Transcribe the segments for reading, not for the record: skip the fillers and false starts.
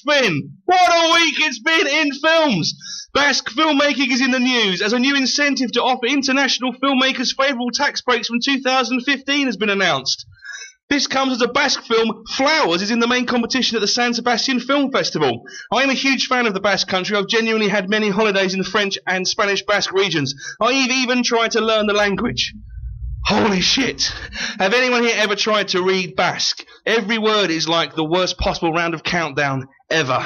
been! What a week it's been in films! Basque filmmaking is in the news as a new incentive to offer international filmmakers favourable tax breaks from 2015 has been announced. This comes as a Basque film, Flowers, is in the main competition at the San Sebastian Film Festival. I am a huge fan of the Basque country. I've genuinely had many holidays in the French and Spanish Basque regions. I've even tried to learn the language. Holy shit. Have anyone here ever tried to read Basque? Every word is like the worst possible round of countdown ever.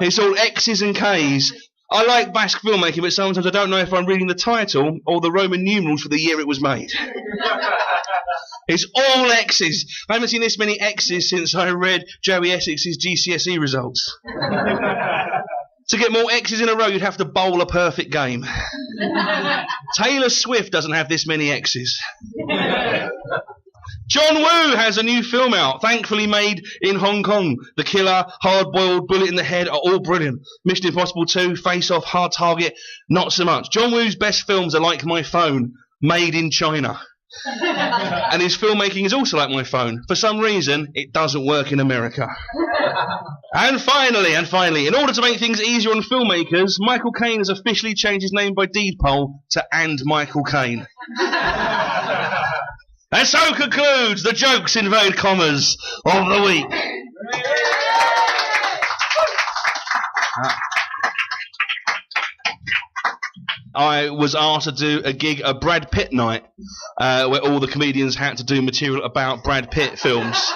It's all X's and K's. I like Basque filmmaking, but sometimes I don't know if I'm reading the title or the Roman numerals for the year it was made. It's all X's. I haven't seen this many X's since I read Joey Essex's GCSE results. To get more X's in a row, you'd have to bowl a perfect game. Taylor Swift doesn't have this many X's. John Woo has a new film out, thankfully made in Hong Kong. The Killer, Hard-Boiled, Bullet in the Head are all brilliant. Mission Impossible 2, Face Off, Hard Target, not so much. John Woo's best films are Like My Phone, made in China. And his filmmaking is also like My Phone. For some reason, it doesn't work in America. And finally, in order to make things easier on filmmakers, Michael Caine has officially changed his name by deed poll to And Michael Caine. And so concludes the jokes, inverted commas, of the week. I was asked to do a gig, a Brad Pitt night, where all the comedians had to do material about Brad Pitt films.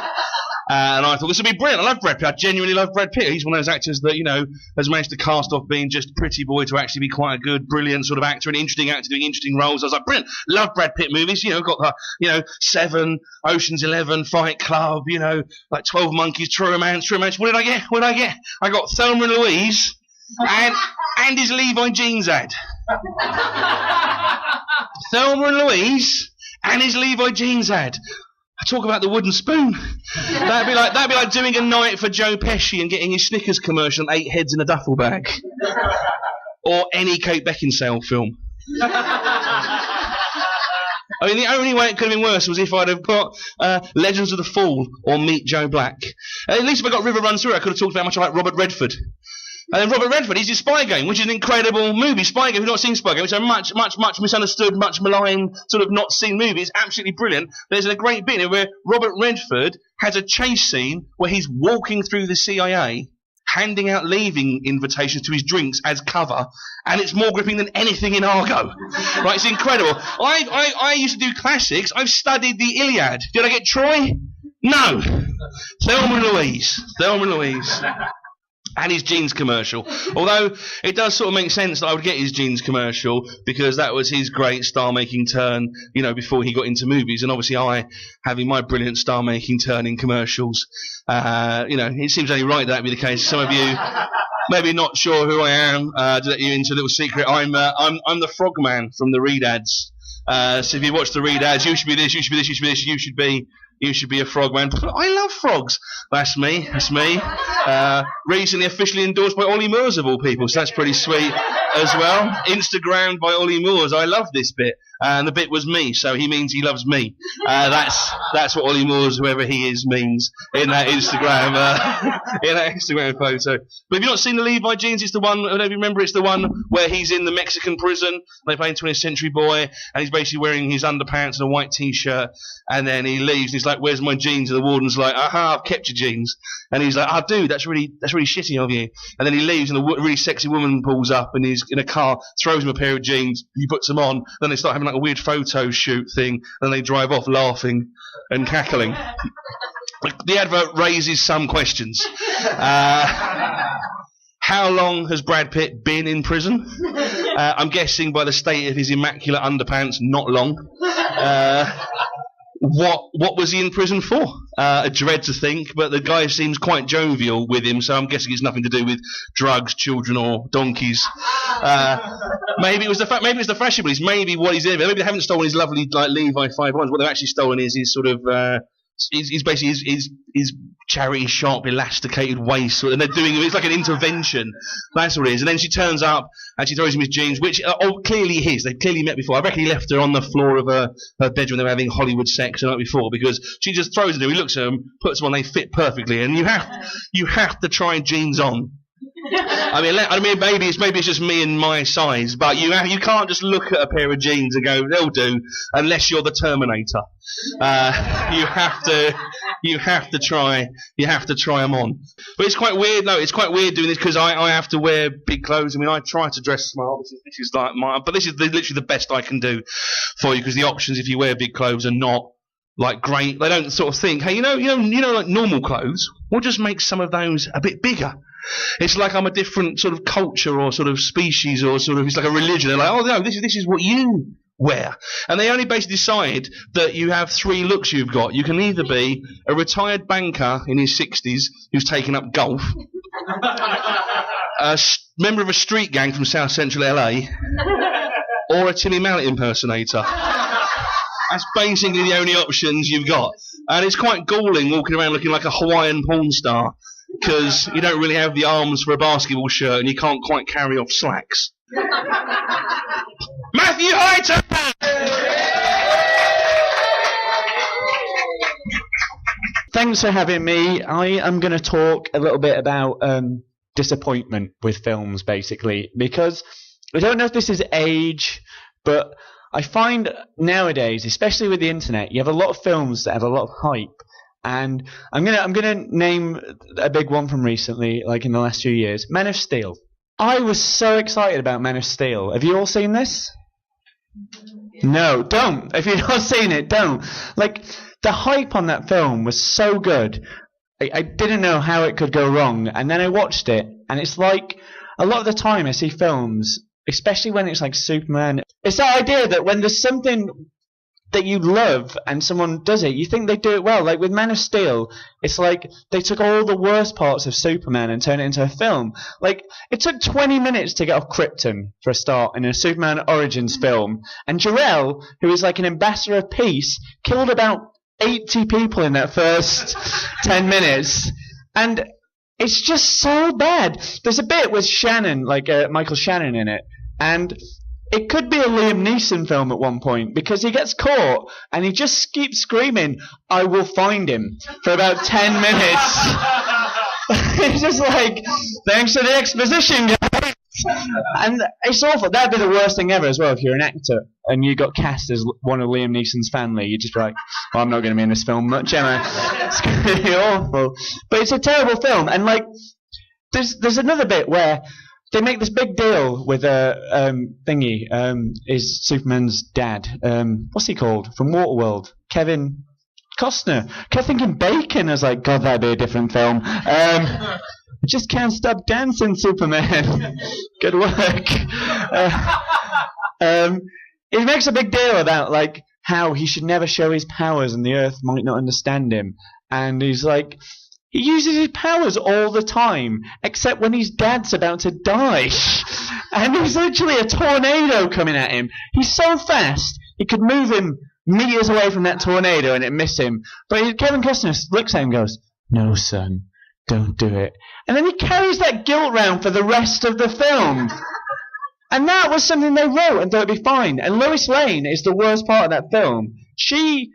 And I thought, this would be brilliant. I love Brad Pitt. I genuinely love Brad Pitt. He's one of those actors that, you know, has managed to cast off being just pretty boy to actually be quite a good, brilliant sort of actor, an interesting actor doing interesting roles. I was like, brilliant. Love Brad Pitt movies. You know, got the, you know, Seven, Ocean's 11, Fight Club, you know, like 12 Monkeys, True Romance. What did I get? I got Thelma and Louise and his Levi jeans ad. Thelma and Louise and his Levi jeans ad. I talk about the wooden spoon. That'd be like doing a night for Joe Pesci and getting his Snickers commercial and 8 heads in a duffel bag. Or any Kate Beckinsale film. I mean, the only way it could have been worse was if I'd have got Legends of the Fall or Meet Joe Black. At least if I got River Runs Through, I could have talked about how much I like Robert Redford. And then Robert Redford, he's in Spy Game, which is an incredible movie. Spy Game, if you've not seen Spy Game, it's a much misunderstood, much maligned, sort of not seen movie. It's absolutely brilliant. There's a great bit in it where Robert Redford has a chase scene where he's walking through the CIA, handing out leaving invitations to his drinks as cover, and it's more gripping than anything in Argo. Right, it's incredible. I used to do classics. I've studied the Iliad. Did I get Troy? No. Thelma and Louise. And his jeans commercial. Although it does sort of make sense that I would get his jeans commercial because that was his great star-making turn, you know, before he got into movies. And obviously I, having my brilliant star-making turn in commercials, you know, it seems only right that be the case. Some of you maybe not sure who I am, to let you into a little secret. I'm the Frogman from the Reed ads. So if you watch the Reed ads, you should be this, you should be this, you should be this, you should be a frogman. I love frogs. That's me. Recently officially endorsed by Ollie Moores of all people, so that's pretty sweet as well. Instagrammed by Ollie Moores. I love this bit. And the bit was me, so he means he loves me. That's what Ollie Moores, whoever he is, means in that Instagram photo. But if you've not seen the Levi jeans, it's the one, I don't know if you remember, it's the one where he's in the Mexican prison, they play 20th Century Boy, and he's basically wearing his underpants and a white t-shirt, and then he leaves, and he's like, where's my jeans? And the warden's like, aha, I've kept your jeans. And he's like, oh, dude, that's really shitty of you. And then he leaves, and a really sexy woman pulls up, and he's in a car, throws him a pair of jeans, he puts them on, then they start having like a weird photo shoot thing, and they drive off laughing and cackling. The advert raises some questions. How long has Brad Pitt been in prison? I'm guessing by the state of his immaculate underpants, not long. What was he in prison for? A dread to think, but the guy seems quite jovial with him, so I'm guessing it's nothing to do with drugs, children, or donkeys. Maybe it was the fashion police. Maybe what he's in. Maybe they haven't stolen his lovely like Levi 5 ones. What they've actually stolen is his sort of He's basically his charity shop, elasticated waist, and they're doing it's like an intervention. That's what it is. And then she turns up and she throws him his jeans, which are clearly his. They've clearly met before. I reckon he left her on the floor of her bedroom. They were having Hollywood sex the night before, because she just throws them. He looks at them, puts them on, they fit perfectly, and you have to try jeans on. I mean, maybe it's just me and my size, but you can't just look at a pair of jeans and go, they'll do, unless you're the Terminator. You have to try them on. But it's quite weird. No, it's quite weird doing this, because I have to wear big clothes. I mean, I try to dress smart. This is literally the best I can do for you, because the options if you wear big clothes are not like great. They don't sort of think, hey, you know, like normal clothes, we'll just make some of those a bit bigger. It's like I'm a different sort of culture or sort of species, or sort of, it's like a religion. They're like, oh no, this is what you wear. And they only basically decide that you have 3 looks you've got. You can either be a retired banker in his 60s who's taken up golf, a member of a street gang from South Central LA, or a Tilly Mallet impersonator. That's basically the only options you've got. And it's quite galling walking around looking like a Hawaiian porn star, because you don't really have the arms for a basketball shirt and you can't quite carry off slacks. Matthew Highton! Thanks for having me. I am going to talk a little bit about disappointment with films, basically, because I don't know if this is age, but I find nowadays, especially with the internet, you have a lot of films that have a lot of hype. And I'm gonna name a big one from recently, like in the last few years, Man of Steel. I was so excited about Man of Steel. Have you all seen this? No, don't. If you've not seen it, don't. Like, the hype on that film was so good. I didn't know how it could go wrong. And then I watched it, and it's like, a lot of the time I see films, especially when it's like Superman, it's that idea that when there's something that you love and someone does it, you think they do it well. Like with Man of Steel, it's like they took all the worst parts of Superman and turned it into a film. Like, it took 20 minutes to get off Krypton for a start in a Superman Origins film, and Jor-El, who is like an ambassador of peace, killed about 80 people in that first 10 minutes. And it's just so bad. There's a bit with Shannon, like Michael Shannon in it, and it could be a Liam Neeson film at one point, because he gets caught and he just keeps screaming, "I will find him," for about 10 minutes. It's just like, thanks for the exposition, guys. And it's awful. That'd be the worst thing ever as well, if you're an actor and you got cast as one of Liam Neeson's family. You're just like, well, I'm not going to be in this film much, am I? It's going to be awful. But it's a terrible film. And like, there's another bit where they make this big deal with is Superman's dad. What's he called? From Waterworld. Kevin Costner. I kept thinking Bacon. I was like, God, that'd be a different film. Just can't stop dancing, Superman. Good work. He makes a big deal about like how he should never show his powers and the Earth might not understand him. And he's like, he uses his powers all the time, except when his dad's about to die. And there's literally a tornado coming at him. He's so fast, it could move him meters away from that tornado and it miss him. But Kevin Costner looks at him and goes, "No, son, don't do it." And then he carries that guilt round for the rest of the film. And that was something they wrote and thought it'd be fine. And Lois Lane is the worst part of that film. She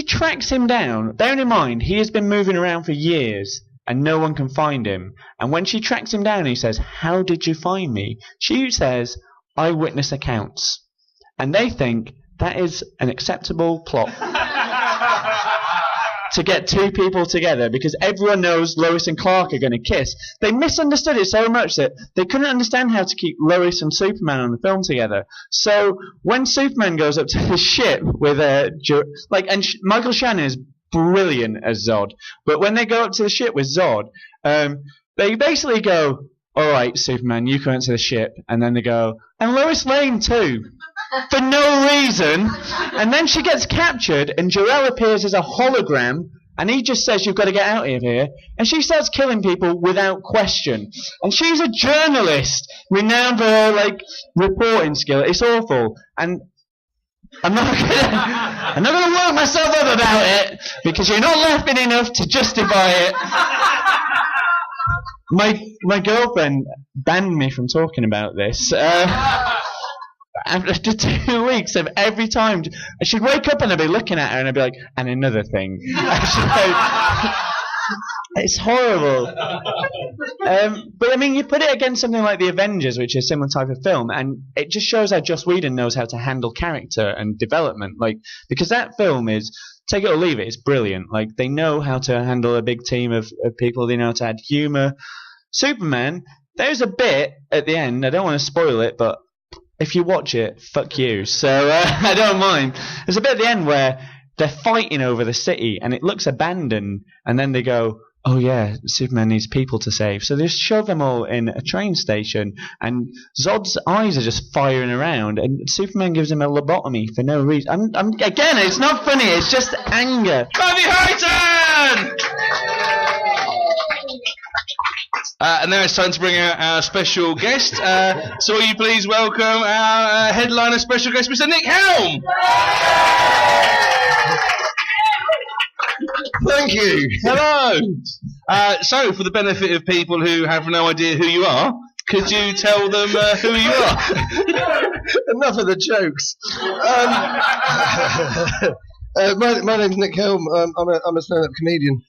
tracks him down. Bearing in mind, he has been moving around for years and no one can find him. And when she tracks him down, he says, "How did you find me?" She says, "Eyewitness accounts." And they think that is an acceptable plot to get two people together, because everyone knows Lois and Clark are going to kiss. They misunderstood it so much that they couldn't understand how to keep Lois and Superman on the film together. So when Superman goes up to the ship with Michael Shannon is brilliant as Zod, but when they go up to the ship with Zod, they basically go, "All right, Superman, you come into the ship," and then they go, "And Lois Lane too," for no reason. And then she gets captured and Jor-El appears as a hologram and he just says, "You've got to get out of here." And she starts killing people without question. And she's a journalist renowned for her reporting skill. It's awful. And I'm not gonna work myself up about it because you're not laughing enough to justify it. My girlfriend banned me from talking about this. After 2 weeks of every time, she'd wake up and I'd be looking at her and I'd be like, and another thing. It's horrible. But I mean, you put it against something like The Avengers, which is a similar type of film, and it just shows how Joss Whedon knows how to handle character and development. Like, because that film is, take it or leave it, it's brilliant. Like, they know how to handle a big team of people. They know how to add humour. Superman, there's a bit at the end, I don't want to spoil it, but if you watch it, fuck you. So I don't mind. There's a bit at the end where they're fighting over the city and it looks abandoned, and then they go, oh yeah, Superman needs people to save. So they just shove them all in a train station, and Zod's eyes are just firing around, and Superman gives him a lobotomy for no reason. Again, it's not funny, it's just anger. Matthew Highton! And now it's time to bring out our special guest. So will you please welcome our headliner special guest, Mr. Nick Helm? Thank you. Hello. So, for the benefit of people who have no idea who you are, could you tell them who you are? Enough of the jokes. My name's Nick Helm. I'm a stand-up comedian.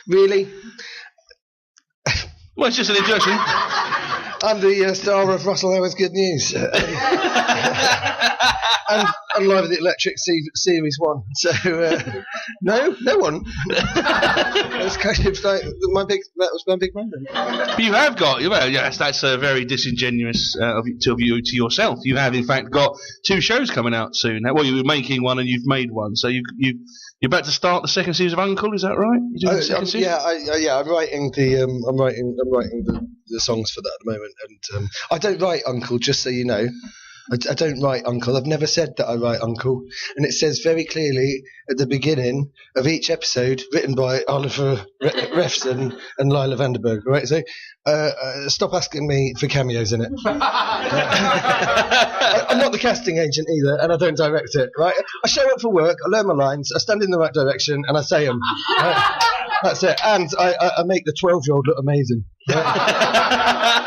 Really? Well, it's just an introduction. I'm the star of Russell Howard's Good News. And live at the Electric Series 1. So, no one. That's kind of like that was my big moment. But you have got, yes, that's very disingenuous of you to yourself. You have, in fact, got 2 shows coming out soon. Well, you were making one and you've made one. So you're about to start the second series of Uncle, is that right? You're doing the second series? Yeah. I'm writing the songs for that at the moment, and I don't write Uncle, just so you know. I don't write Uncle. I've never said that I write Uncle, and it says very clearly at the beginning of each episode, written by Oliver Refson and Lila Vanderberg. Right, so stop asking me for cameos in it. I'm not the casting agent either, and I don't direct it. Right, I show up for work, I learn my lines, I stand in the right direction, and I say them. Right? That's it, and I make the 12-year-old look amazing. Right?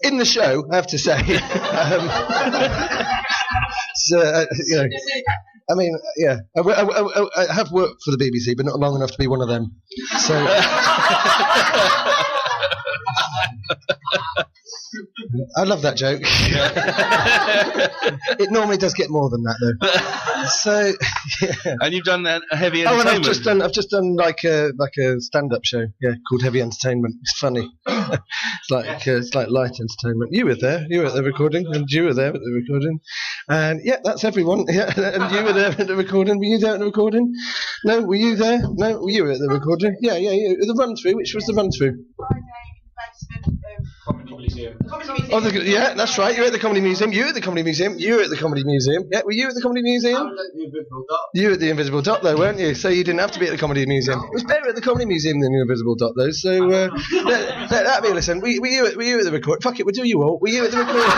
In the show, I have to say, I mean, yeah, I have worked for the BBC, but not long enough to be one of them. So, I love that joke. It normally does get more than that, though. So, yeah. And you've done a heavy entertainment. And I've just done like a stand-up show, called Heavy Entertainment. It's funny. It's like light entertainment. You were there. You were at the recording, and you were there at the recording, and yeah, that's everyone. Yeah, and you were there at the recording. Were you there at the recording? No, were you there? No, were you at the recording? Yeah. The run-through. Which was the run-through? Comedy Museum. Oh, yeah, that's right. You're at the Comedy Museum. You were at the Comedy Museum. You were at the Comedy Museum. Yeah, were you at the Comedy Museum? I was at the Invisible Dot. You were at the Invisible Dot, though, weren't you? So you didn't have to be at the Comedy Museum. It was better at the Comedy Museum than the Invisible Dot, though. So let that be a listen. Were you at the recording? Fuck it, we'll do you all. Were you at the recording?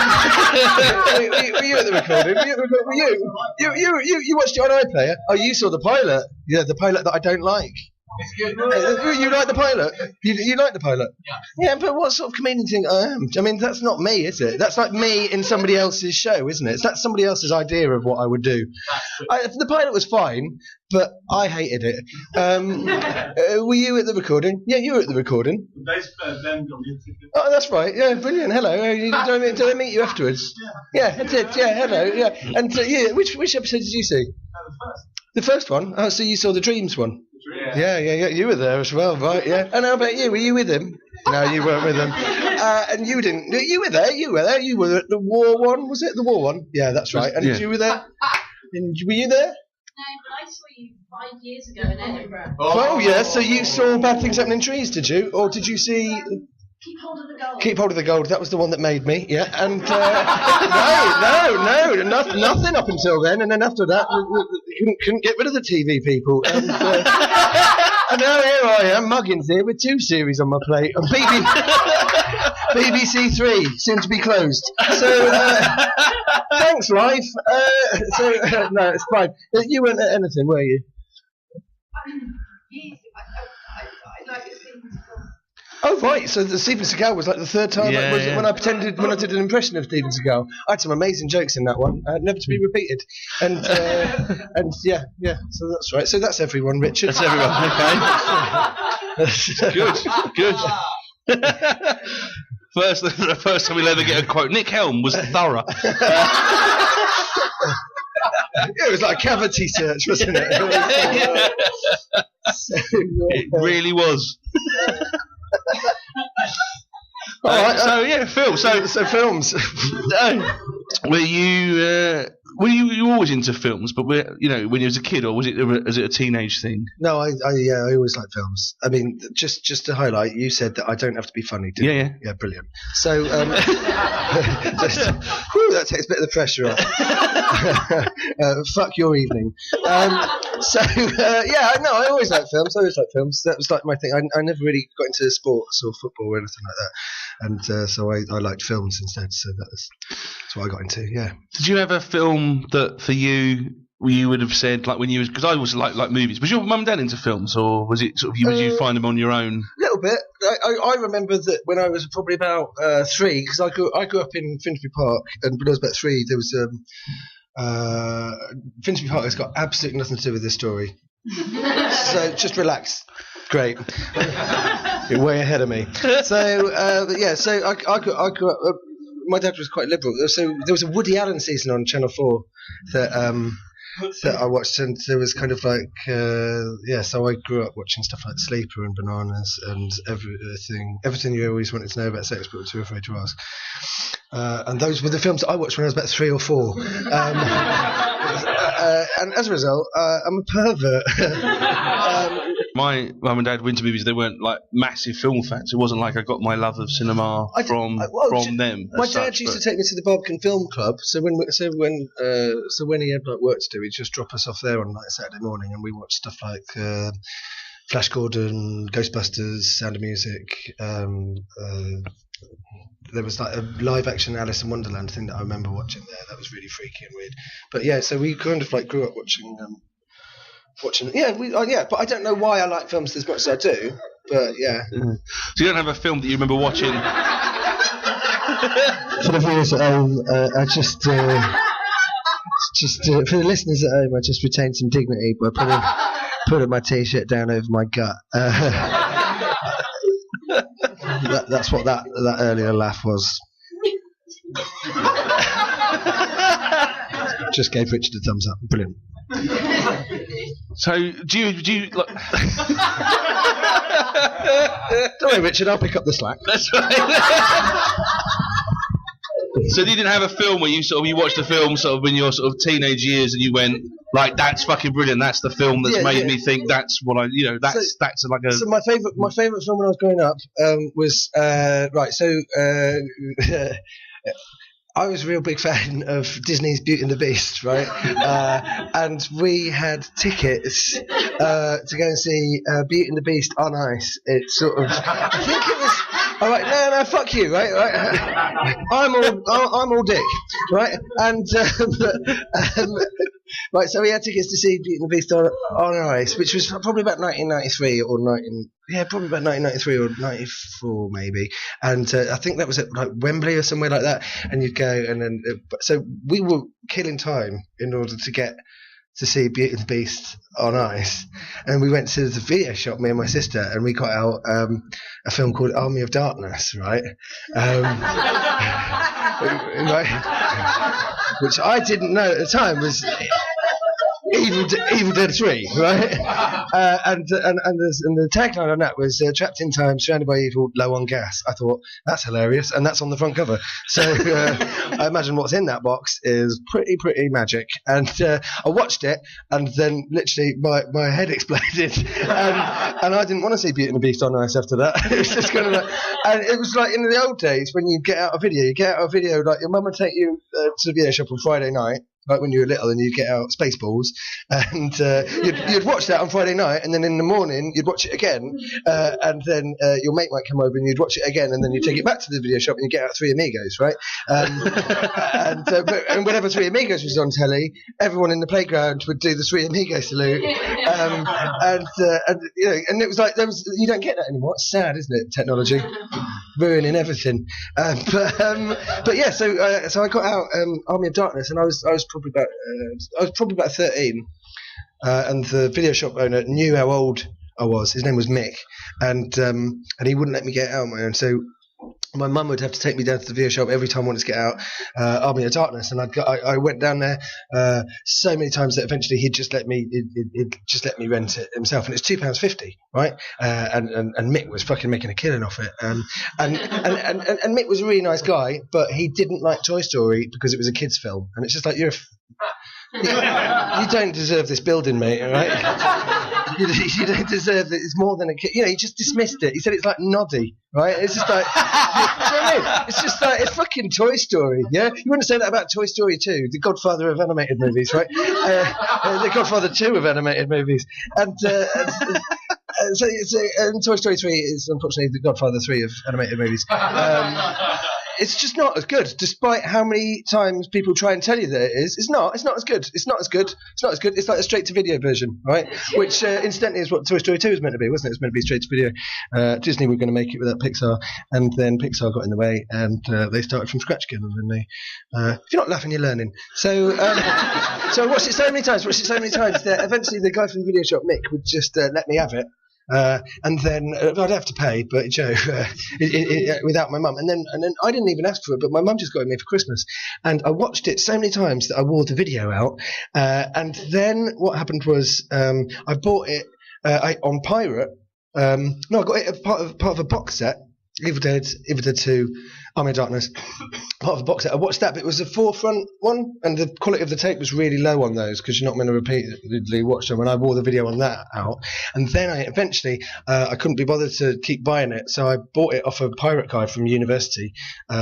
were you at the recording? Were you watched it on iPlayer? Oh, you saw the pilot. Yeah, the pilot that I don't like. You like the pilot? You like the pilot? Yeah, but what sort of comedian do you think I am? I mean, that's not me, is it? That's like me in somebody else's show, isn't it? That's somebody else's idea of what I would do. The pilot was fine, but I hated it. Were you at the recording? Yeah, you were at the recording. Oh, that's right. Yeah, brilliant. Hello. Did I meet you afterwards? Yeah, I did. Yeah, hello. Yeah, and which episode did you see? The first one. Oh, so you saw the Dreams one. Yeah. You were there as well, right? Yeah. And how about you? Were you with him? No, you weren't with him. And you didn't. You were there. You were at the War one, was it? The War one. Yeah, that's right. And you were there. And were you there? No, but I saw you 5 years ago in Edinburgh. Oh yeah. So you saw Bad Things Happen in Trees, did you? Or did you see? Keep Hold of the Gold. Keep Hold of the Gold. That was the one that made me. Yeah. And no, nothing up until then. And then after that, we couldn't get rid of the TV people. And now here I am, Muggins here with 2 series on my plate. And BBC Three, soon to be closed. So, thanks, Life. No, it's fine. You weren't at anything, were you? Yes, I like to sing. Oh right, so the Stephen Seagal was like the third time when I did an impression of Stephen Seagal. I had some amazing jokes in that one, never to be repeated. And yeah, so that's right. So that's everyone, Richard. That's everyone. Okay. Good. The first time we'll ever get a quote. Nick Helm was thorough. It was like a cavity search, wasn't it? It really was. Alright, film. So films. Were you always into films? But when you was a kid, or was it a teenage thing? No, I always like films. I mean, just to highlight, you said that I don't have to be funny, didn't you? Yeah, brilliant. So, that takes a bit of the pressure off. Fuck your evening. I always liked films. That was like my thing. I never really got into sports or football or anything like that, and so I liked films instead. So that's what I got into. Yeah. Did you have a film that for you would have said, like when you was, because I always like movies, was your mum and dad into films, or was it sort of did you find them on your own? A little bit. I remember that when I was probably about 3, because I grew up in Finsbury Park, and when I was about 3 there was Finsbury Park has got absolutely nothing to do with this story. So just relax. Great. You're way ahead of me. So I grew up. My dad was quite liberal. So there was a Woody Allen season on Channel 4 that I watched, and there was kind of like so I grew up watching stuff like Sleeper and Bananas and everything you always wanted to know about sex but were too afraid to ask. And those were the films that I watched when I was about 3 or 4. And as a result, I'm a pervert. My mum and dad went to movies. They weren't like massive film fans. It wasn't like I got my love of cinema from them. My dad used to take me to the Barbican Film Club. So when he had like work to do, he'd just drop us off there on like Saturday morning, and we watched stuff like Flash Gordon, Ghostbusters, Sound of Music. There was like a live action Alice in Wonderland thing that I remember watching there. That was really freaky and weird. But yeah, so we kind of like grew up watching. But I don't know why I like films as much as I do. But yeah. So you don't have a film that you remember watching? For the viewers at home, I just for the listeners at home, I just retained some dignity by putting my t-shirt down over my gut. That's what that earlier laugh was. Just gave Richard a thumbs up. Brilliant. So do you like? Don't worry, Richard. I'll pick up the slack. That's right. So you didn't have a film where you watched a film sort of in your sort of teenage years and you went like, that's fucking brilliant. That's the film that's made me think that's what I that's like a. So my favourite film when I was growing up was right. So. I was a real big fan of Disney's Beauty and the Beast, right? And we had tickets to go and see Beauty and the Beast on ice. It's sort of, I think it was. All right, no, fuck you, right? I'm all dick, right? And right, so we had tickets to see Beauty and the Beast on ice, which was probably about 1993 or 1993 or 94 maybe. And I think that was at like Wembley or somewhere like that. And you'd go, and then so we were killing time in order to get to see Beauty and the Beast on ice, and we went to the video shop, me and my sister, and we got out a film called Army of Darkness, right? Which I didn't know at the time was Evil Dead 3, right? And the tagline on that was trapped in time, surrounded by evil, low on gas. I thought, that's hilarious, and that's on the front cover. So I imagine what's in that box is pretty magic. And I watched it, and then literally my head exploded, and I didn't want to see Beauty and the Beast on ice after that. It was just kind of like, and it was like in the old days when you get out a video, like your mum would take you to the video shop on Friday night. like when you were little and you'd get out Spaceballs, and you'd watch that on Friday night, and then in the morning you'd watch it again, and then your mate might come over and you'd watch it again, and then you'd take it back to the video shop and you'd get out Three Amigos, right? And whenever Three Amigos was on telly, everyone in the playground would do the Three Amigos salute, and it was like you don't get that anymore. It's sad, isn't it? Technology ruining everything. But yeah, so I got out Army of Darkness, and I was probably about 13, and the video shop owner knew how old I was. His name was Mick, and he wouldn't let me get out on my own. So my mum would have to take me down to the video shop every time I wanted to get out Army of Darkness, and I went down there so many times that eventually he'd just let me rent it himself, and it's £2.50, right? And Mick was fucking making a killing off it, and Mick was a really nice guy, but he didn't like Toy Story because it was a kids' film, and it's just like you don't deserve this building, mate, all right? You don't deserve it. It's more than a kid. He just dismissed it. He said it's like Noddy, right? It's just like, do you know what I mean? It's just like, it's fucking Toy Story, yeah? You wouldn't say that about Toy Story 2, the godfather of animated movies, right? The godfather 2 of animated movies. And Toy Story 3 is unfortunately the godfather 3 of animated movies. It's just not as good, despite how many times people try and tell you that it is. It's not as good. It's not as good. It's like a straight-to-video version, right? Which, incidentally, is what Toy Story 2 was meant to be, wasn't it? It was meant to be straight-to-video. Disney were going to make it without Pixar, and then Pixar got in the way, and they started from scratch again. And then they, if you're not laughing, you're learning. So I watched it so many times that eventually the guy from the video shop, Mick, would just let me have it. And then I'd have to pay, but without my mum, and then I didn't even ask for it, but my mum just got it me for Christmas, and I watched it so many times that I wore the video out, and then what happened was I bought it on Pirate. I got it as part of a box set. Evil Dead 2, Army of Darkness, part of a box set. I watched that, but it was a forefront one, and the quality of the tape was really low on those because you're not meant to repeatedly watch them. And I wore the video on that out, and then I eventually I couldn't be bothered to keep buying it, so I bought it off a pirate guy from university.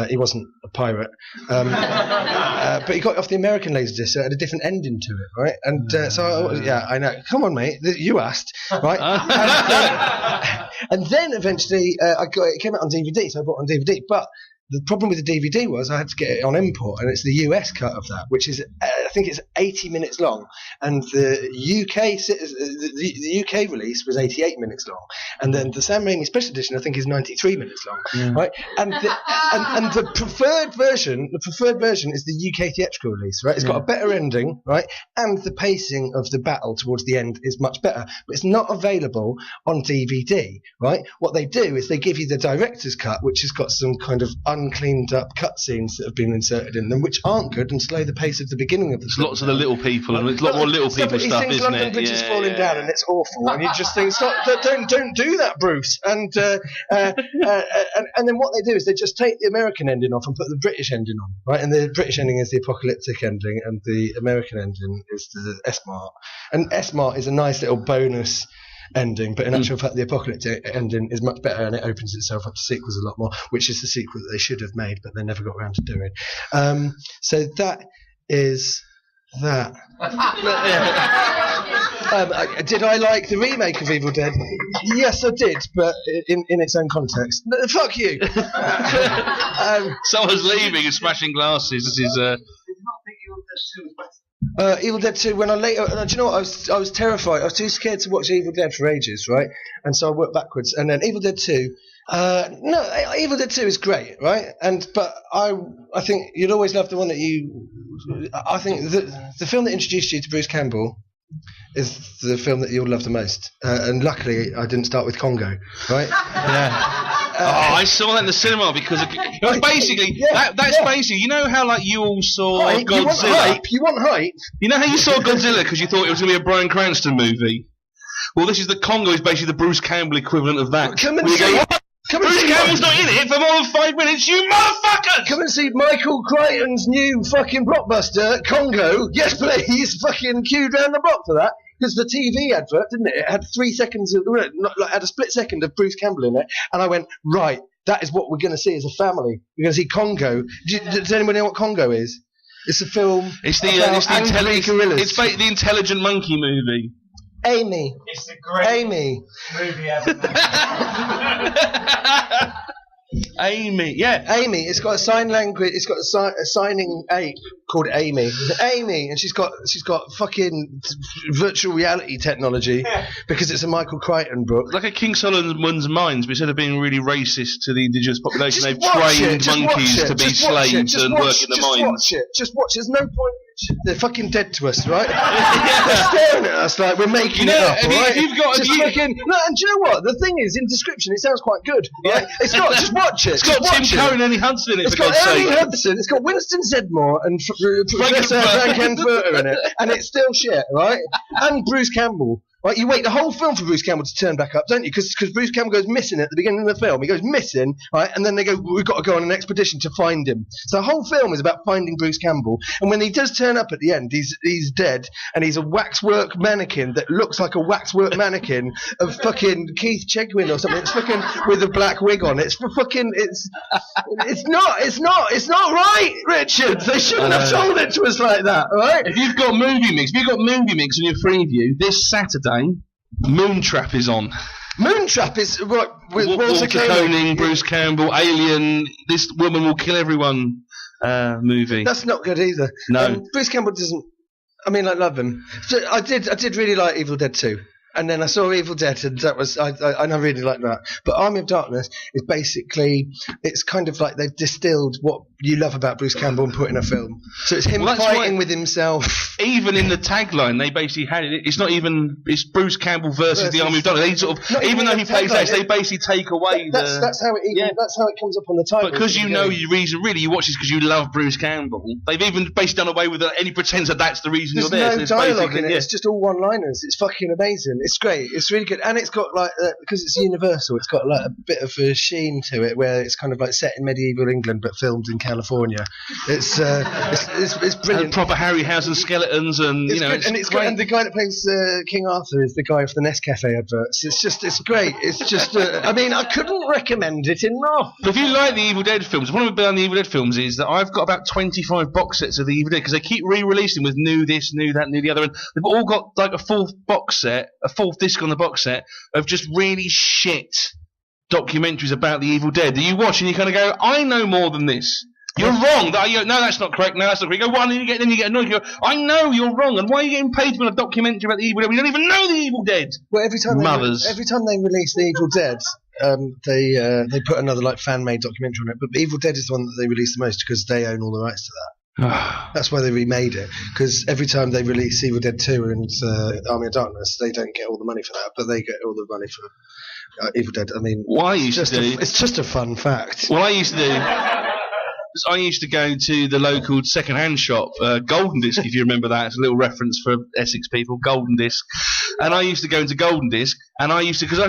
He wasn't a pirate, but he got it off the American Laserdisc, so it had a different ending to it, right? And I know. Come on, mate, you asked, right? And then eventually it came out on DVD, so I bought it on DVD, but the problem with the DVD was I had to get it on import, and it's the US cut of that, which is I think it's 80 minutes long, and the UK release was 88 minutes long, and then the Sam Raimi special edition I think is 93 minutes long, right? And the preferred version is the UK theatrical release, right? It's got a better ending, right? And the pacing of the battle towards the end is much better, but it's not available on DVD, right? What they do is they give you the director's cut, which has got some kind of uncleaned up cutscenes that have been inserted in them, which aren't good and slow the pace of the beginning of the film. Lots of the little people, and it's a lot more little people stuff, isn't London it? Bridge is falling down, and it's awful. And you just think, don't do that, Bruce. And then what they do is they just take the American ending off and put the British ending on, right? And the British ending is the apocalyptic ending, and the American ending is the S-Mart. And S-Mart is a nice little bonus ending, but in actual fact the apocalyptic ending is much better, and it opens itself up to sequels a lot more, which is the sequel that they should have made but they never got around to doing. So that is that. Did I like the remake of Evil Dead? Yes, I did, but in its own context. No, fuck you. Someone's leaving and smashing glasses. This is Evil Dead 2, when do you know what, I was terrified. I was too scared to watch Evil Dead for ages, right? And so I worked backwards, and then Evil Dead 2, Evil Dead 2 is great, right? But I think you'd always love the one that I think the film that introduced you to Bruce Campbell is the film that you'll love the most. And luckily, I didn't start with Congo, right? Yeah. I saw that in the cinema because it was basically that's basically, you know how like you all saw Godzilla. You want hype? You know how you saw Godzilla because you thought it was going to be a Bryan Cranston movie. Well, this is the Congo is basically the Bruce Campbell equivalent of that. Bruce Campbell's not in it for more than 5 minutes, you motherfuckers! Come and see Michael Crichton's new fucking blockbuster, Congo. Yes, please. Fucking queued round the block for that. Because the TV advert, didn't it? It had 3 seconds, had a split second of Bruce Campbell in it. And I went, right, that is what we're going to see as a family. We're going to see Congo. Does anybody know what Congo is? It's a film. It's the angry gorillas. It's the intelligent monkey movie. Amy. It's the great Amy. movie ever. Amy, yeah. Amy. It's got a sign language. It's got a signing ape called Amy. Amy, and she's got fucking virtual reality technology because it's a Michael Crichton book. Like a King Solomon's Mines, but instead of being really racist to the indigenous population, they've watch trained it, monkeys to be slaves and work in the mines. Just watch it. There's no point. They're fucking dead to us, right? They're staring at us like we're making it up, right? You've got no, and do you know what? The thing is, in description, it sounds quite good. Right? It's got, just watch it. It's got Tim Curry and Ernie Hudson in it, It's for got God's Ernie sake. Hudson, it's got Winston Zedmore and Professor Frankenfurter in it, and it's still shit, right? And Bruce Campbell. Right, you wait the whole film for Bruce Campbell to turn back up, don't you? Because Bruce Campbell goes missing at the beginning of the film. He goes missing, right? And then they go, we've got to go on an expedition to find him. So the whole film is about finding Bruce Campbell. And when he does turn up at the end, he's dead, and he's a waxwork mannequin that looks like a waxwork mannequin of fucking Keith Chegwin or something. It's fucking with a black wig on. It's not right, Richard. They shouldn't have told it to us like that, right? If you've got Movie Mix on your freeview this Saturday, Moontrap is on. Moontrap is what with Walter Koenig, Bruce Campbell, Alien. This woman will kill everyone. Movie. That's not good either. No, Bruce Campbell doesn't. I mean, I love him. So I did really like Evil Dead 2. And then I saw Evil Dead, and that was I really like that. But Army of Darkness is basically, it's kind of like they've distilled what you love about Bruce Campbell and put in a film. So it's him fighting with himself. Even in the tagline, they basically had it. It's not even. It's Bruce Campbell versus the Army of Darkness. They sort of, even though he plays Ace, they basically take away that's how it comes up on the title. But because you know the reason, really, you watch this because you love Bruce Campbell. They've even basically done away with any pretense that that's the reason you're there. There's no dialogue in it. It's just all one-liners. It's fucking amazing. It's great. It's really good, and it's got like because it's Universal. It's got like a bit of a sheen to it, where it's kind of like set in medieval England but filmed in California. It's brilliant. And proper Harryhausen skeletons, and it's good. And it's great. And the guy that plays King Arthur is the guy from the Nescafe adverts. It's great. It's just I mean, I couldn't recommend it enough. But if you like the Evil Dead films, one of the Evil Dead films is that I've got about 25 box sets of the Evil Dead because they keep re-releasing with new this, new that, new the other, and they've all got like a fourth box set, a fourth disc on the box set of just really shit documentaries about the Evil Dead that you watch and you kind of go, I know more than this. You're wrong. No, that's not correct. No, that's not correct. You go, well, then you get annoyed. You go, I know you're wrong. And why are you getting paid for a documentary about the Evil Dead? We don't even know the Evil Dead. Well, every time they release the Evil Dead, they put another like fan-made documentary on it. But the Evil Dead is the one that they release the most because they own all the rights to that. That's why they remade it, because every time they release Evil Dead 2 and Army of Darkness, they don't get all the money for that, but they get all the money for Evil Dead. I mean, it's just a fun fact. What I used to do is I used to go to the local second-hand shop, Golden Disc, if you remember that. It's a little reference for Essex people, Golden Disc. And I used to go into Golden Disc, and I used to, because I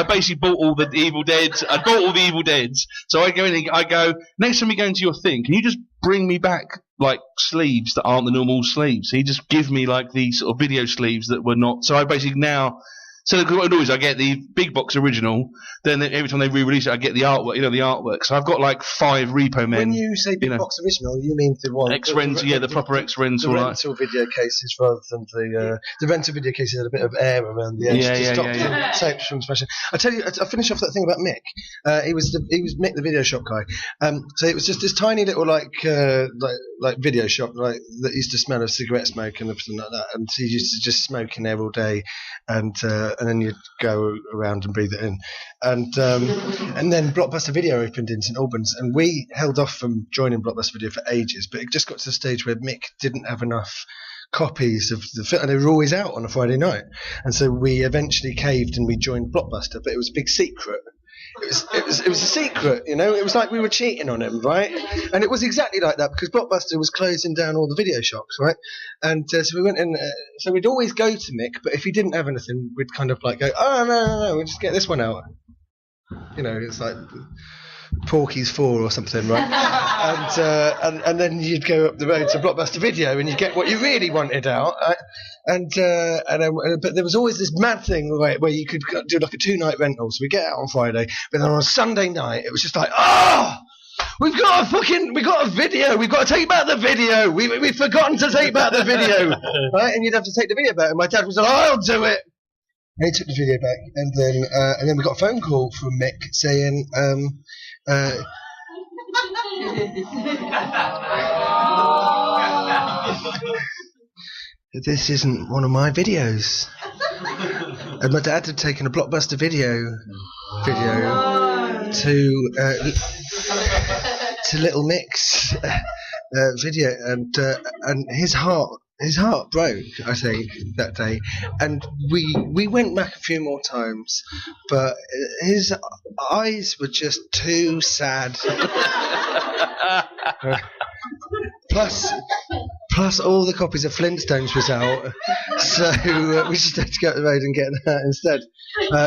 basically bought all the Evil Deads. I bought all the Evil Deads. So I go in and I go, next time you go into your thing, can you just bring me back like sleeves that aren't the normal sleeves? So he just give me like these sort of video sleeves that were not. So I basically now. So what I do is I get the big box original, then every time they re-release it, I get the artwork, the artwork. So I've got like 5 Repo Men. When you say big box original, you mean the one... X-Rental, the proper X-Rental. The rental video cases rather than the rental video cases had a bit of air around the edge to stop tapes from smashing. I tell you, I finish off that thing about Mick. He was Mick, the video shop guy. So it was just this tiny little like video shop that used to smell of cigarette smoke and everything like that. And he used to just smoke in there all day, and then you'd go around and breathe it in. And then Blockbuster Video opened in St Albans, and we held off from joining Blockbuster Video for ages, but it just got to the stage where Mick didn't have enough copies of the film, and they were always out on a Friday night. And so we eventually caved and we joined Blockbuster, but it was a big secret. It was a secret, It was like we were cheating on him, right? And it was exactly like that because Blockbuster was closing down all the video shops, right? And so we went in. So we'd always go to Mick, but if he didn't have anything, we'd kind of like go, oh no, we'll just get this one out. It's like Porky's 4 or something, right? and then you'd go up the road to Blockbuster Video and you'd get what you really wanted out. But there was always this mad thing where you could do like a 2-night rental. So we get out on Friday, but then on a Sunday night, it was just like, We've got a video. We've got to take back the video. We've forgotten to take back the video, right? And you'd have to take the video back. And my dad was like, I'll do it. And he took the video back, and then we got a phone call from Mick saying, this isn't one of my videos. And my dad had taken a Blockbuster video to Little Mick's video, and his heart broke, I think, that day. And we went back a few more times, but his eyes were just too sad. Plus all the copies of Flintstones was out, so we just had to go up the road and get that instead.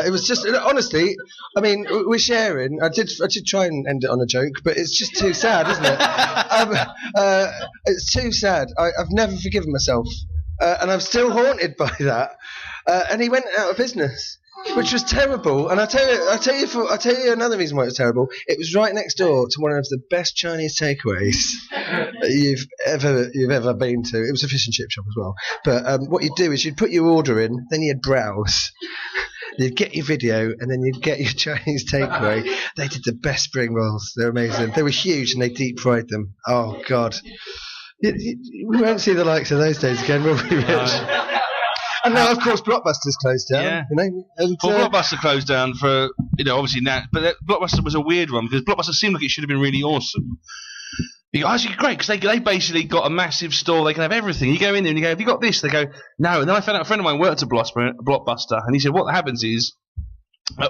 It was just, honestly, I mean, we're sharing. I did try and end it on a joke, but it's just too sad, isn't it? It's too sad. I've never forgiven myself, and I'm still haunted by that. And he went out of business, which was terrible. And I tell you another reason why it was terrible. It was right next door to one of the best Chinese takeaways that you've ever been to. It was a fish and chip shop as well. But what you'd do is you'd put your order in, then you'd browse. You'd get your video, and then you'd get your Chinese takeaway. They did the best spring rolls. They're amazing. They were huge, and they deep fried them. Oh God, we won't see the likes of those days again, will we, Rich? And now, of course, Blockbuster's closed down. Yeah. You know, and, Blockbuster closed down for, obviously now, but Blockbuster was a weird one because Blockbuster seemed like it should have been really awesome. You go, actually great, because they basically got a massive store. They can have everything. You go in there and you go, have you got this? They go, no. And then I found out a friend of mine worked at Blockbuster, and he said what happens is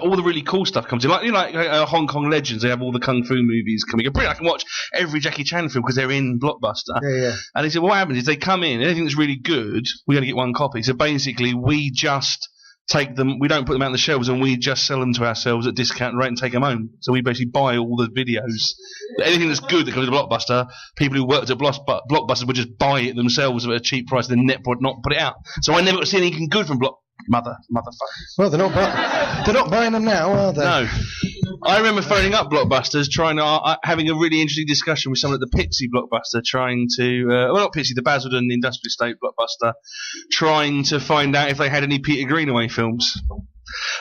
all the really cool stuff comes in. Like Hong Kong Legends, they have all the kung fu movies coming. I can watch every Jackie Chan film because they're in Blockbuster. Yeah. And he said what happens is they come in, anything that's really good, we only get one copy. So basically we just take them, we don't put them out on the shelves, and we just sell them to ourselves at discount rate and take them home. So we basically buy all the videos. Anything that's good that comes to Blockbuster, people who worked at Blockbuster would just buy it themselves at a cheap price and then not put it out. So I never got to see anything good from motherfuckers. Well, they're not buying them now, are they? No. I remember phoning up Blockbusters, having a really interesting discussion with someone at the Pitsy Blockbuster, trying to, not Pitsy, the Basildon Industrial Estate Blockbuster, trying to find out if they had any Peter Greenaway films.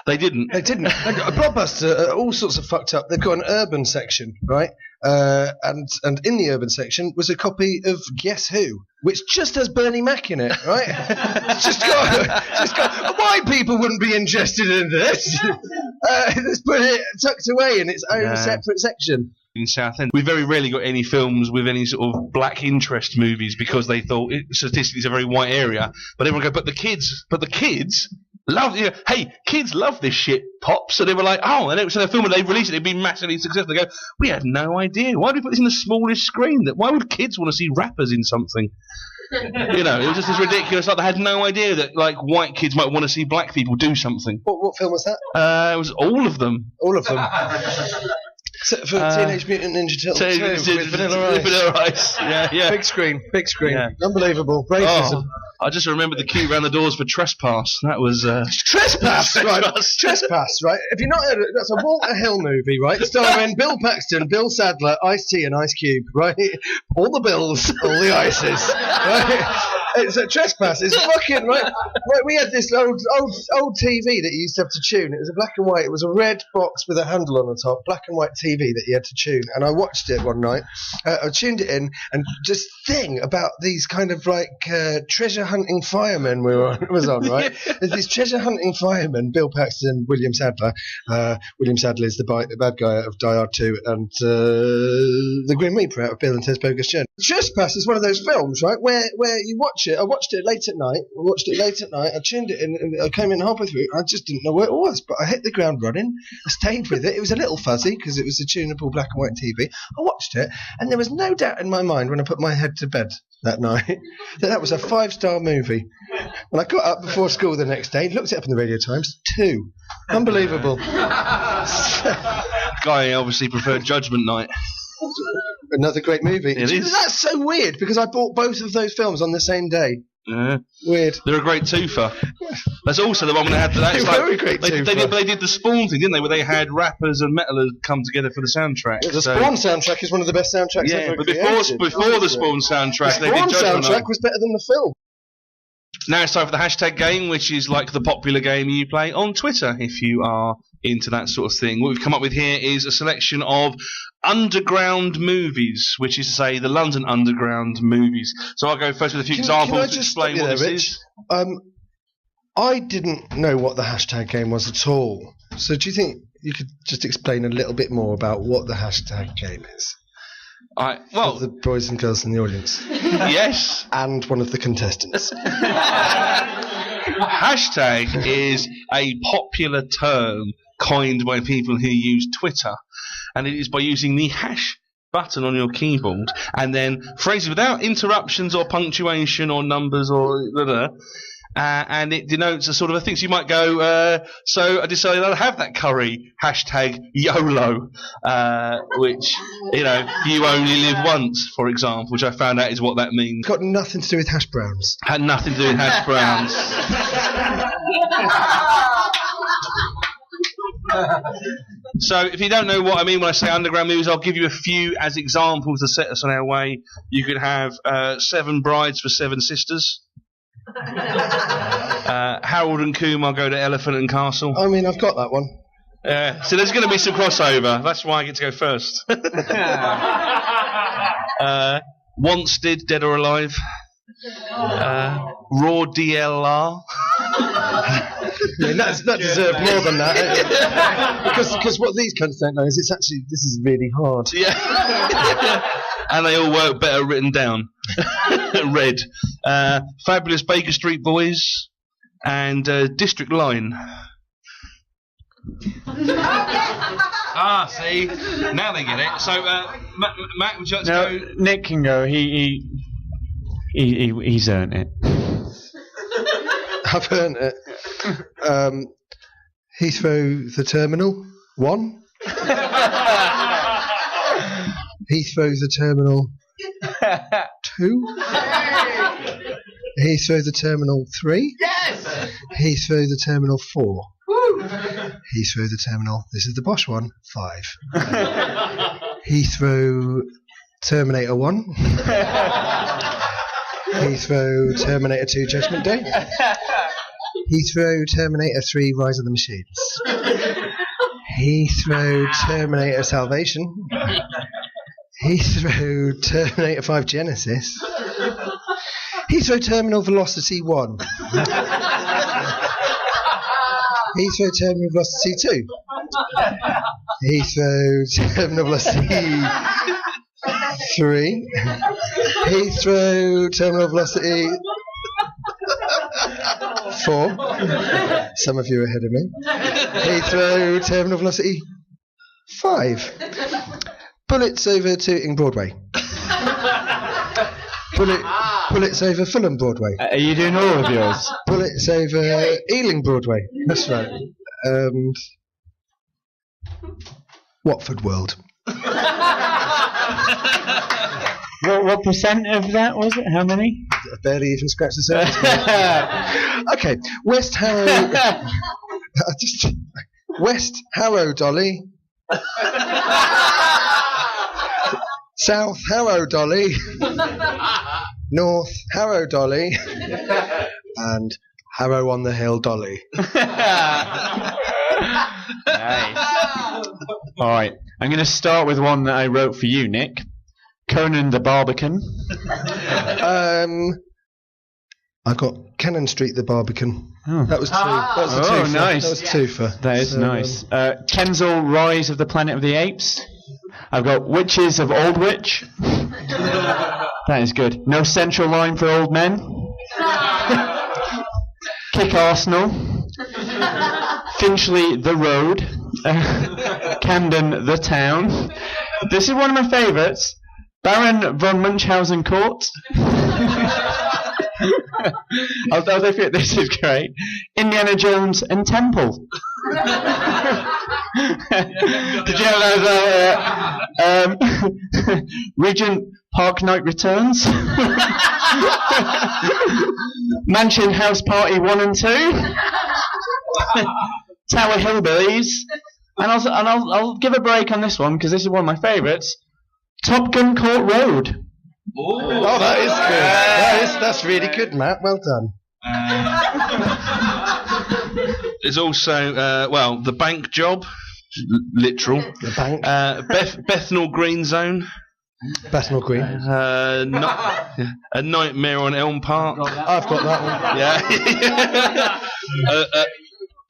They didn't. Blockbuster, all sorts of fucked up. They've got an urban section, right? And in the urban section was a copy of Guess Who, which just has Bernie Mac in it, right? It's just got. Why people wouldn't be interested in this? Let's put it tucked away in its own separate section. In Southend, we very rarely got any films with any sort of black interest movies because they thought statistically it's a very white area. But everyone go, but the kids love, hey, kids love this shit, Pops. So they were like, oh, and so the film when they released it, it'd be massively successful. They go, we had no idea. Why did we put this in the smallest screen? Why would kids want to see rappers in something? It was just this ridiculous. Like they had no idea that like white kids might want to see black people do something. What film was that? It was all of them. All of them. Except for Teenage Mutant Ninja Turtles 2 with Vanilla Ice. Yeah. Big screen. Yeah. Unbelievable. Racism. I just remember the queue around the doors for Trespass. That was Trespass, right? Trespass, right? If you're not, that's a Walter Hill movie, right? Starring Bill Paxton, Bill Sadler, Ice-T, and Ice Cube, right? All the Bills, all the Ices, right? It's a Trespass. It's fucking right. We had this old TV that you used to have to tune. It was a black and white. It was a red box with a handle on the top, black and white TV that you had to tune. And I watched it one night. I tuned it in, and this thing about these kind of like treasure hunting firemen was on, right? There's these treasure hunting firemen, Bill Paxton, William Sadler. William Sadler is the bad guy out of Die Hard 2, and the Grim Reaper out of Bill and Ted's Bogus Journey. Trespass is one of those films, right, where you watch it. I watched it late at night. I tuned it in, and I came in halfway through. I just didn't know where it was, but I hit the ground running. I stayed with it. It was a little fuzzy because it was a tunable black and white TV. I watched it, and there was no doubt in my mind when I put my head to bed that night that was a 5-star movie. When I got up before school the next day, looked it up in the Radio Times, 2. Unbelievable. Guy obviously preferred Judgment Night. Another great movie. It is. That's so weird because I bought both of those films on the same day. Yeah. Weird. They're a great twofer. That's also the one when they had that. They were a great twofer. They did the Spawn thing, didn't they? Where they had rappers and metalers come together for the soundtrack. Yeah, the Spawn soundtrack is one of the best soundtracks ever but created. before the Spawn soundtrack, the Spawn soundtrack was better than the film. Now it's time for the hashtag game, which is like the popular game you play on Twitter if you are into that sort of thing. What we've come up with here is a selection of underground movies, which is to say the London underground movies. So I'll go first with a few examples to explain what this is. I didn't know what the hashtag game was at all. So do you think you could just explain a little bit more about what the hashtag game is? Well, the boys and girls in the audience. Yes. And one of the contestants. Hashtag is a popular term coined by people who use Twitter, and it is by using the hash button on your keyboard and then phrases without interruptions or punctuation or numbers or and it denotes a sort of a thing. So you might go, so I decided I'd have that curry, hashtag YOLO, which, you only live once, for example, which I found out is what that means. Got nothing to do with hash browns. Had nothing to do with hash browns. So if you don't know what I mean when I say underground movies, I'll give you a few as examples to set us on our way. You could have 7 Brides for 7 Sisters. Harold and Kumar go to Elephant and Castle. I mean, I've got that one. So there's going to be some crossover. That's why I get to go first. Wanted, Dead or Alive. Raw DLR. I mean, that deserved more than that. Because what these cunts don't know is this is really hard. Yeah. And they all work better written down. Red. Fabulous Baker Street Boys and District Line. See? Now they get it. So, Matt, would you like to go? Nick can go. He's earned it. I've earned it. Heathrow the Terminal 1. Heathrow the Terminal 2. Heathrow the Terminal 3. Yes! Heathrow the Terminal 4. Woo! Heathrow the Terminal, this is the Bosch one, 5. Heathrow Terminator 1. Heathrow Terminator 2 Judgment Day. Heathrow Terminator 3 Rise of the Machines. Heathrow Terminator Salvation. Heathrow Terminator 5 Genesis. Heathrow Terminal Velocity 1. Heathrow Terminal Velocity 2. Heathrow Terminal Velocity 3. Heathrow Terminal Velocity 4. Some of you are ahead of me. Heathrow Terminal Velocity 5. Bullets over Tooting Broadway. Bullets over Fulham Broadway. Are you doing all of yours? Bullets over Ealing Broadway. That's right. And Watford World. What percent of that was it? How many? I barely even scratched the surface. Okay, West Harrow. West Harrow Dolly. South Harrow Dolly. North Harrow Dolly. And Harrow on the Hill Dolly. Nice. All right, I'm going to start with one that I wrote for you, Nick. Conan the Barbican. I've got Cannon Street the Barbican. Oh. That was two. That was a twofer. Nice. That was twofer. That is nice. Kensal Rise of the Planet of the Apes. I've got Witches of Aldwych. That is good. No Central Line for Old Men. Kick Arsenal. Finchley the Road. Camden the Town. This is one of my favourites. Baron von Munchausen Court. I'll if it. This is great. Indiana Jones and Temple. Did you have that? Regent Park Knight Returns. Mansion House Party 1 and 2. Tower Hillbillies. And I'll give a break on this one because this is one of my favourites. Top Gun Court Road. Oh, that is good. That's really good, Matt. Well done. There's also, The Bank Job. Literal. The bank. Bethnal Green Zone. Bethnal Green. A Nightmare on Elm Park. I've got that one.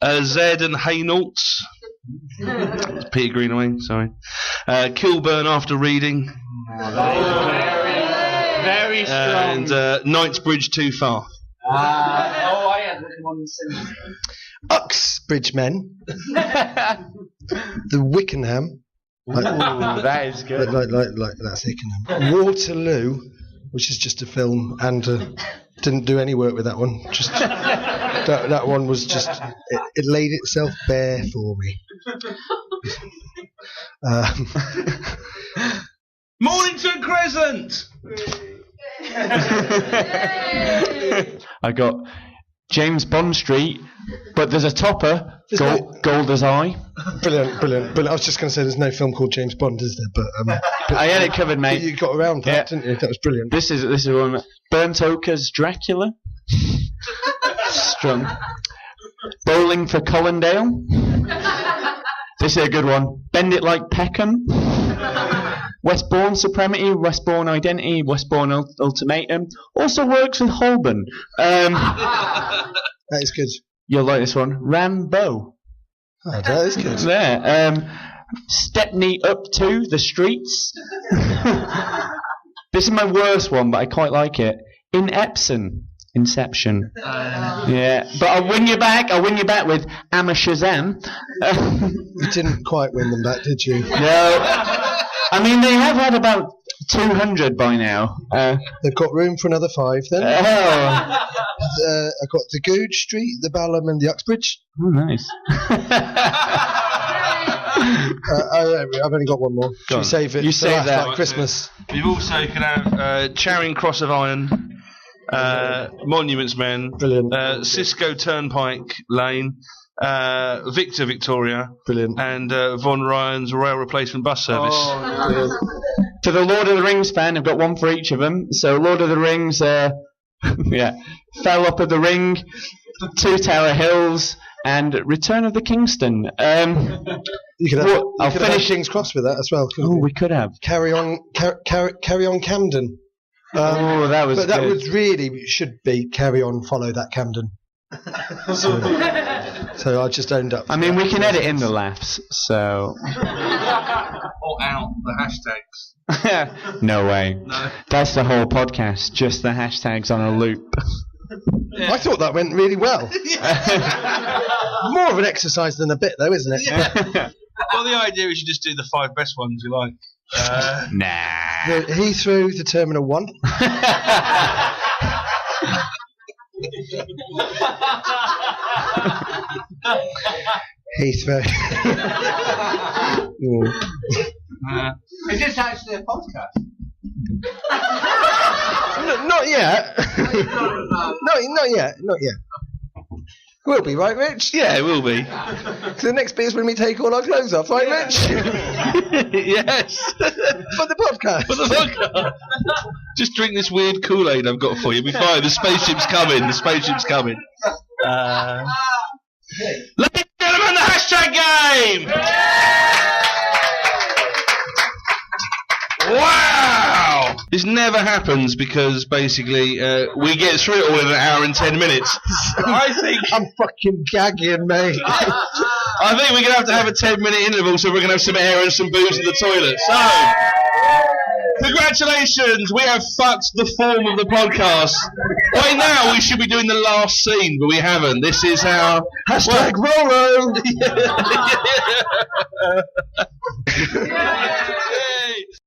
Yeah. Zed and Hainaults. Peter Greenaway, sorry. Kilburn After Reading. Very strong. And Knightsbridge Too Far. I had one since. Uxbridge Men. The Wickenham. That is good. Like that's Ickenham. Waterloo, which is just a film, and didn't do any work with that one. Just that one was just it laid itself bare for me. Mornington Crescent. I got James Bond Street, but there's a topper. Gold as I. Brilliant. I was just going to say there's no film called James Bond, is there? But I had it covered, mate. You got around that, didn't you? That was brilliant. This is one. Burnt Ochre's Dracula. Strong. Bowling for Collindale. This is a good one. Bend It Like Peckham. Westbourne Supremacy, Westbourne Identity, Westbourne Ultimatum. Also works with Holborn. That is good. You'll like this one. Rambo. Oh, that is good. There. Stepney Up to the Streets. This is my worst one, but I quite like it. In Epsom. Inception. Yeah. But I'll win you back with Amma Shazam. You didn't quite win them back, did you? No. I mean, they have had about 200 by now. They've got room for another 5 then. I've got the Goode Street, the Balham and the Uxbridge. Oh, nice. I've only got one more. Should we save it? You save that. Like Christmas. We've also can have Charing Cross of Iron, Monuments Men, brilliant. Cisco Turnpike Lane, Victor Victoria, brilliant, and Von Ryan's Rail Replacement Bus Service. Oh, brilliant. To the Lord of the Rings fan, I've got one for each of them. So Lord of the Rings, Fell Up of the Ring, Two Tower Hills, and Return of the Kingston. You could have finish King's Cross with that as well. We could have. Carry on Camden. That was. But that was really should be Carry On, Follow That Camden. So I just owned up. I mean, we can edit in the laughs, so. Or out the hashtags. No way. No. That's the whole podcast, just the hashtags on a loop. I thought that went really well. More of an exercise than a bit, though, isn't it? Yeah. Well, the idea is you just do the 5 best ones you like. Nah. Heathrow to Terminal 1. Heathrow. Is this actually a podcast? Not yet. Not yet. Will be, right, Rich? Yeah, it will be. So the next bit is when we take all our clothes off, right, Rich? Yes. For the podcast. Just drink this weird Kool-Aid I've got for you. Be fine. The spaceship's coming. Ladies and gentlemen, the hashtag game! Wow! This never happens because basically we get through it all in an hour and 10 minutes. I think I'm fucking gagging, mate. I think we're going to have a 10-minute interval so we're going to have some air and some booze in the toilet. So, congratulations, we have fucked the form of the podcast. By now we should be doing the last scene, but we haven't. This is our hashtag Rolo.